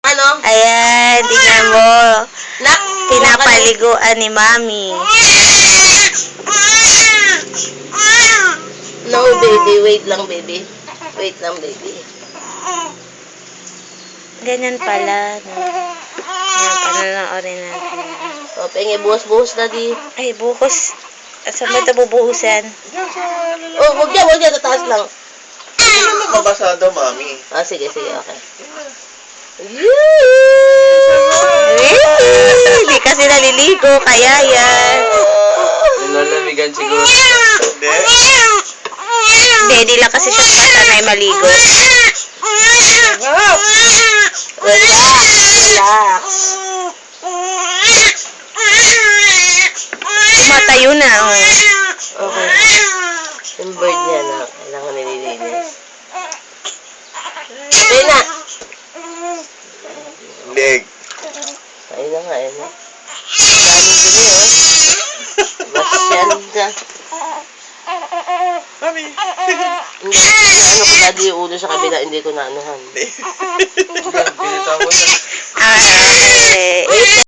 Ano? Ayan, tingnan mo. Nak, Pinapaliguan ni Mami. No, baby. Wait lang, baby. Wait lang, baby. Ganyan pala. No? Ayan, panonoorin natin. O, pengi, buhos-buhos na di. Ay, buhos. Saan ba ito bubuhusan? Oh, huwag yan. Tataas lang. Mabasa daw, mami. Ah, sige, okay. Hindi kasi naliligo, kaya yan. Nalamigan siguro. Hindi. Hindi lang kasi siya sanay maligo. Relax. Tumatayo na, oh. Okay. Yung bird niya na kailangan nililinis. Okay na. Leg. Ayun na nga, ayun na. Daming dumi, oh. Masyanda. Mami. Hindi, ano ko dati yung ulo sa kabila, hindi ko naanuhan. Pinita mo na. Ah, okay.